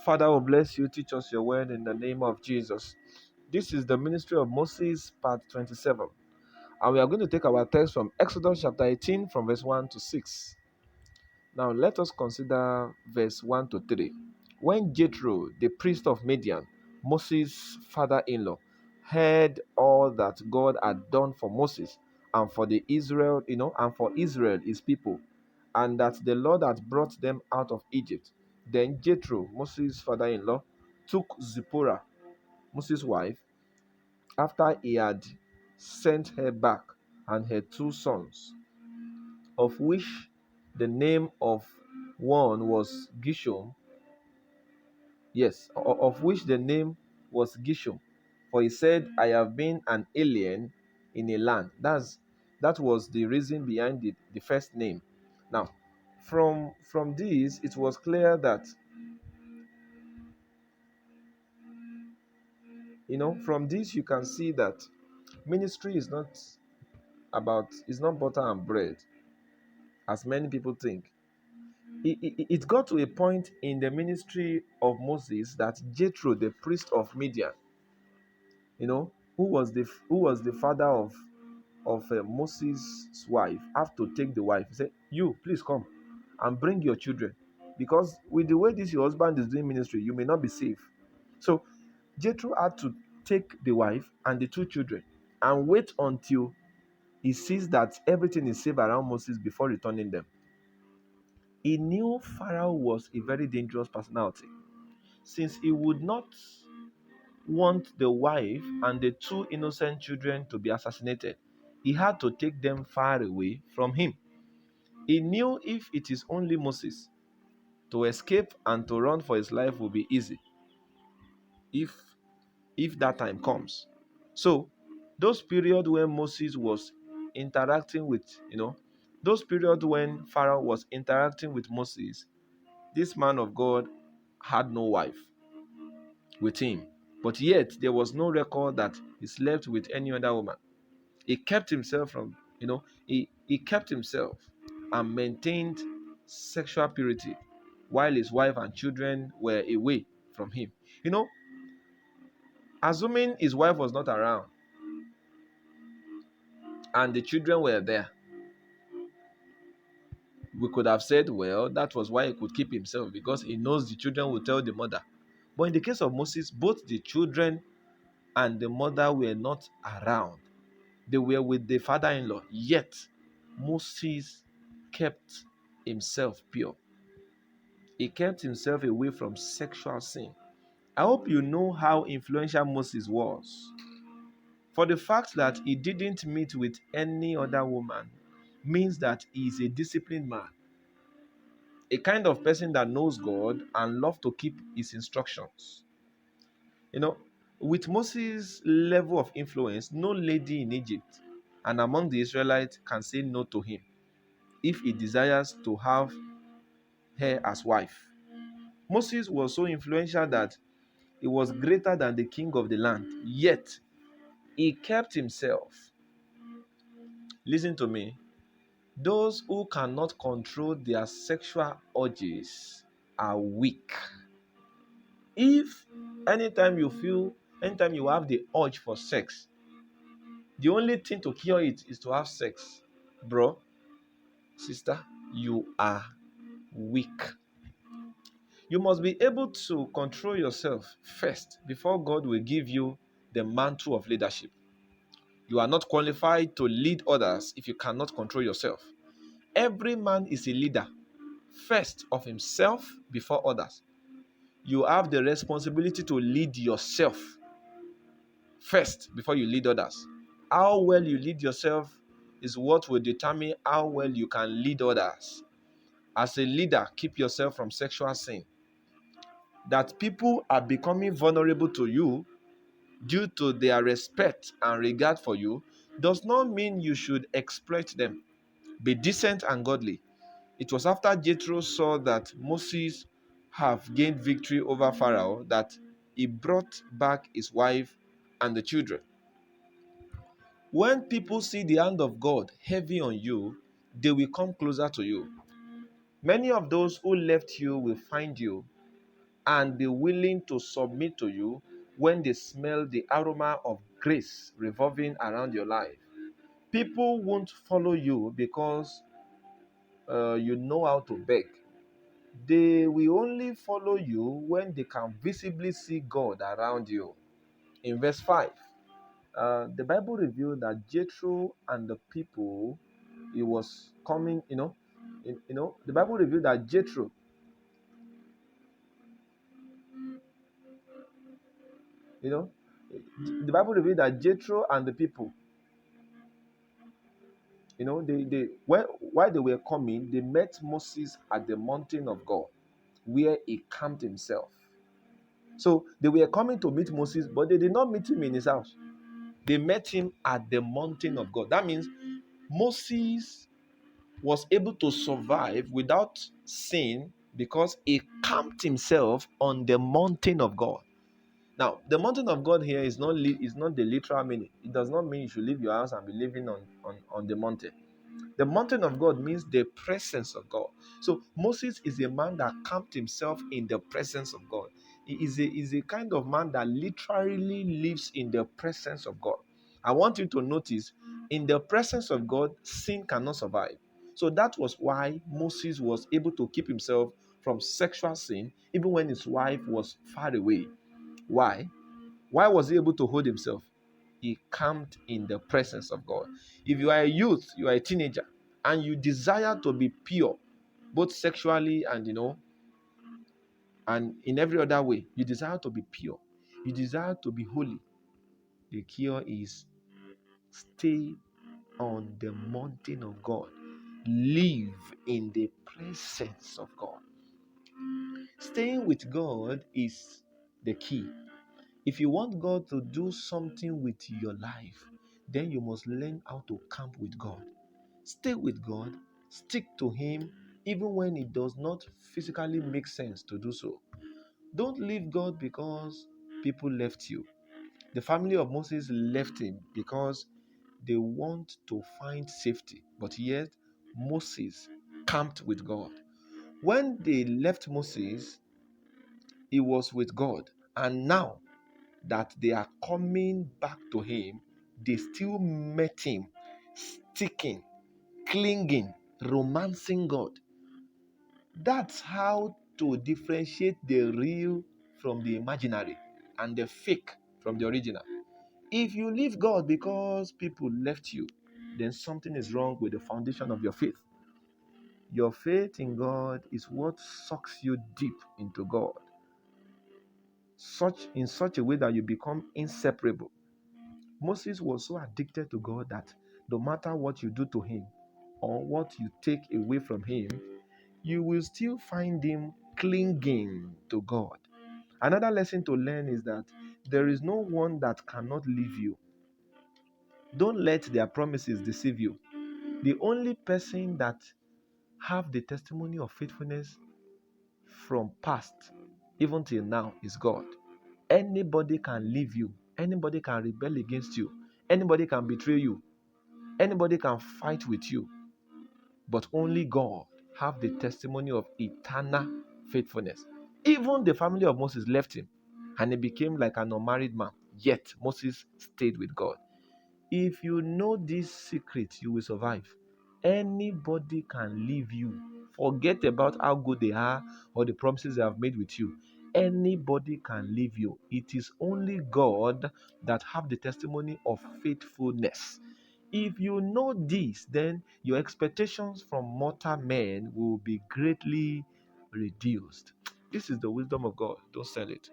Father, will bless you. Teach us your word in the name of Jesus. This is the ministry of Moses, part 27. And we are going to take our text from Exodus chapter 18, from verse 1 to 6. Now, let us consider verse 1 to 3. When Jethro, the priest of Midian, Moses' father in law, heard all that God had done for Moses and for the Israel, and for Israel, his people, and that the Lord had brought them out of Egypt, then Jethro, Moses' father in law, took Zipporah, Moses' wife, after he had sent her back, and her two sons, of which the name of one was Gishom, yes, of which the name was Gishom, for he said, I have been an alien in a land. That was the reason behind the first name. Now, from this, it was clear that, from this you can see that ministry is not butter and bread, as many people think. It got to a point in the ministry of Moses that Jethro, the priest of Midian, who was the father of Moses' wife, have to take the wife. He said, "You please come and bring your children, because with the way this your husband is doing ministry, you may not be safe." So Jethro had to take the wife and the two children and wait until he sees that everything is safe around Moses before returning them. He knew Pharaoh was a very dangerous personality, since he would not want the wife and the two innocent children to be assassinated. He had to take them far away from him. He knew if it is only Moses, to escape and to run for his life will be easy if that time comes. So those periods when Moses was interacting with, those periods when Pharaoh was interacting with Moses, this man of God had no wife with him. But yet there was no record that he slept with any other woman. He kept himself from, he kept himself and maintained sexual purity while his wife and children were away from him. Assuming his wife was not around and the children were there, we could have said, well, that was why he could keep himself, because he knows the children will tell the mother. But in the case of Moses, both the children and the mother were not around. They were with the father-in-law. Yet Moses kept himself pure. He kept himself away from sexual sin. I hope you know how influential Moses was. For the fact that he didn't meet with any other woman means that he is a disciplined man, a kind of person that knows God and loves to keep his instructions. You know, with Moses' level of influence, no lady in Egypt and among the Israelites can say no to him if he desires to have her as wife. Moses was so influential that he was greater than the king of the land, yet he kept himself. Listen to me. Those who cannot control their sexual urges are weak. If anytime you have the urge for sex, the only thing to cure it is to have sex, bro, sister, you are weak. You must be able to control yourself first before God will give you the mantle of leadership. You are not qualified to lead others if you cannot control yourself. Every man is a leader, first of himself before others. You have the responsibility to lead yourself first before you lead others. How well you lead yourself is what will determine how well you can lead others. As a leader, keep yourself from sexual sin. That people are becoming vulnerable to you due to their respect and regard for you does not mean you should exploit them. Be decent and godly. It was after Jethro saw that Moses have gained victory over Pharaoh that he brought back his wife and the children. When people see the hand of God heavy on you, they will come closer to you. Many of those who left you will find you and be willing to submit to you when they smell the aroma of grace revolving around your life. People won't follow you because you know how to beg. They will only follow you when they can visibly see God around you. In verse 5, the Bible revealed that Jethro and the people he was coming, the Bible revealed that Jethro, you know, the Bible revealed that Jethro and the people, while they were coming, they met Moses at the mountain of God, where he camped himself. So they were coming to meet Moses, but they did not meet him in his house. They met him at the mountain of God. That means Moses was able to survive without sin because he camped himself on the mountain of God. Now, the mountain of God here is not the literal meaning. It does not mean you should leave your house and be living on the mountain. The mountain of God means the presence of God. So Moses is a man that camped himself in the presence of God. He is a kind of man that literally lives in the presence of God. I want you to notice, in the presence of God, sin cannot survive. So that was why Moses was able to keep himself from sexual sin even when his wife was far away. Why? Why was he able to hold himself? He camped in the presence of God. If you are a youth, you are a teenager, and you desire to be pure, both sexually and in every other way, you desire to be pure, you desire to be holy, the cure is stay on the mountain of God. Live in the presence of God. Staying with God is the key. If you want God to do something with your life, then you must learn how to camp with God. Stay with God, stick to Him, even when it does not physically make sense to do so. Don't leave God because people left you. The family of Moses left him because they want to find safety, but yet Moses camped with God. When they left Moses, he was with God, and now that they are coming back to him, they still met him, sticking, clinging, romancing God. That's how to differentiate the real from the imaginary and the fake from the original. If you leave God because people left you, then something is wrong with the foundation of your faith. Your faith in God is what sucks you deep into God, such a way that you become inseparable. Moses was so addicted to God that no matter what you do to him or what you take away from him, you will still find him clinging to God. Another lesson to learn is that there is no one that cannot leave you. Don't let their promises deceive you. The only person that have the testimony of faithfulness from past even till now is God. Anybody can leave you. Anybody can rebel against you. Anybody can betray you. Anybody can fight with you. But only God have the testimony of eternal faithfulness. Even the family of Moses left him and he became like an unmarried man. Yet Moses stayed with God. If you know this secret, you will survive. Anybody can leave you. Forget about how good they are or the promises they have made with you. Anybody can leave you. It is only God that have the testimony of faithfulness. If you know this, then your expectations from mortal men will be greatly reduced. This is the wisdom of God. Don't sell it.